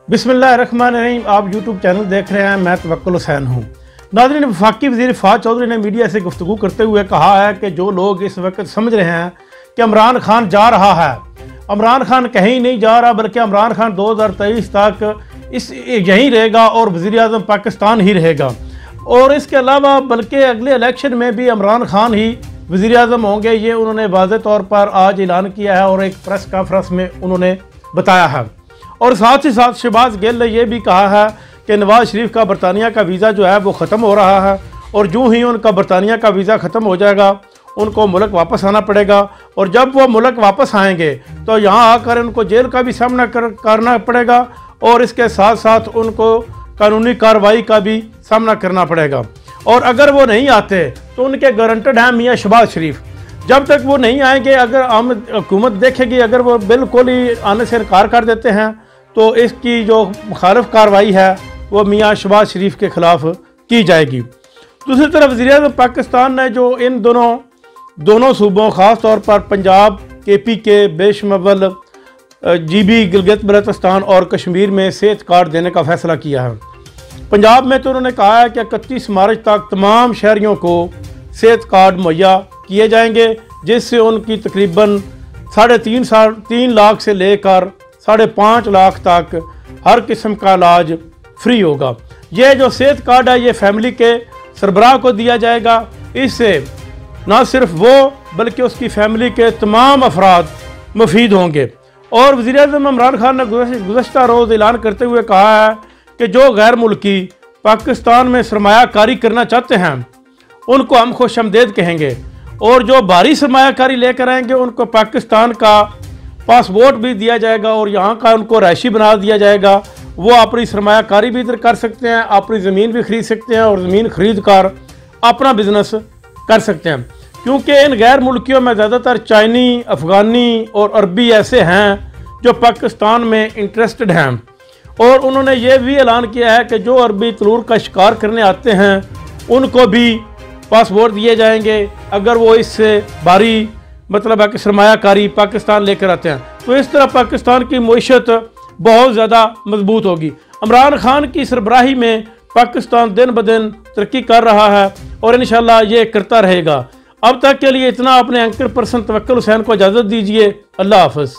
बिस्मिल्लाहिर्रहमानिर्रहीम। आप YouTube channel देख रहे हैं, मैं तवक्कुल हुसैन हूँ। नाज़रीन, वफाकी वज़ीर फ़ाज़ चौधरी ने मीडिया से गुफ्तगू करते हुए कहा है कि जो लोग इस वक्त समझ रहे हैं कि इमरान खान जा रहा है, इमरान खान कहीं नहीं जा रहा, बल्कि इमरान खान 2023 तक यहीं रहेगा और वज़ीर आज़म पाकिस्तान ही रहेगा। और इसके अलावा बल्कि अगले इलेक्शन में भी इमरान खान ही वज़ीर आज़म होंगे, ये उन्होंने वाज़ेह तौर पर आज ऐलान किया है और एक प्रेस कॉन्फ्रेंस में उन्होंने बताया है। और साथ ही साथ शहबाज गिल ने यह भी कहा है कि नवाज शरीफ का बरतानिया का वीज़ा जो है वो ख़त्म हो रहा है और जो ही उनका बरतानिया का वीज़ा ख़त्म हो जाएगा उनको मुल्क वापस आना पड़ेगा। और जब वो मुल्क वापस आएंगे तो यहाँ आकर उनको जेल का भी सामना करना पड़ेगा और इसके साथ साथ उनको कानूनी कार्रवाई का भी सामना करना पड़ेगा। और अगर वो नहीं आते तो उनके गारंटेड हैं मियाँ शहबाज शरीफ। जब तक वो नहीं आएंगे, अगर हुकूमत देखेगी अगर वो बिल्कुल ही आने से इनकार कर देते हैं तो इसकी जो मुखालिफ कार्रवाई है वो मियाँ शहबाज शरीफ के ख़िलाफ़ की जाएगी। दूसरी तरफ वज़ीर आज़म पाकिस्तान ने जो इन दोनों सूबों ख़ास तौर पर पंजाब, KP के बेशमूल GB गिलगित बल्तिस्तान और कश्मीर में सेहत कार्ड देने का फ़ैसला किया है। पंजाब में तो उन्होंने कहा है कि 31 मार्च तक तमाम शहरियों को सेहत कार्ड मुहैया किए जाएंगे, जिससे उनकी तकरीबन 3.5 लाख से लेकर 5.5 लाख तक हर किस्म का इलाज फ्री होगा। ये जो सेहत कार्ड है ये फैमिली के सरबराह को दिया जाएगा। इससे ना सिर्फ वो बल्कि उसकी फैमिली के तमाम अफराद मुफीद होंगे। और वज़ीर आज़म इमरान खान ने गुज़श्ता रोज़ ऐलान करते हुए कहा है कि जो गैर मुल्की पाकिस्तान में सरमायाकारी करना चाहते हैं उनको हम खुशामदीद कहेंगे और जो भारी सरमायाकारी लेकर आएंगे उनको पाकिस्तान का पासपोर्ट भी दिया जाएगा और यहाँ का उनको रहायशी बना दिया जाएगा। वो अपनी सरमायाकारी भी इधर कर सकते हैं, अपनी ज़मीन भी खरीद सकते हैं और ज़मीन खरीद कर अपना बिजनेस कर सकते हैं। क्योंकि इन गैर मुल्कियों में ज़्यादातर चाइनी, अफ़गानी और अरबी ऐसे हैं जो पाकिस्तान में इंटरेस्टेड हैं। और उन्होंने ये भी ऐलान किया है कि जो अरबी तलूर का शिकार करने आते हैं उनको भी पासपोर्ट दिए जाएंगे अगर वो इससे भारी मतलब है कि सरमायाकारी पाकिस्तान लेकर आते हैं। तो इस तरह पाकिस्तान की मईशत बहुत ज़्यादा मजबूत होगी। इमरान खान की सरबराही में पाकिस्तान दिन ब दिन तरक्की कर रहा है और इंशाल्लाह ये करता रहेगा। अब तक के लिए इतना। अपने एंकर पर्सन तवक्कुल हुसैन को इजाज़त दीजिए। अल्लाह हाफ़िज़।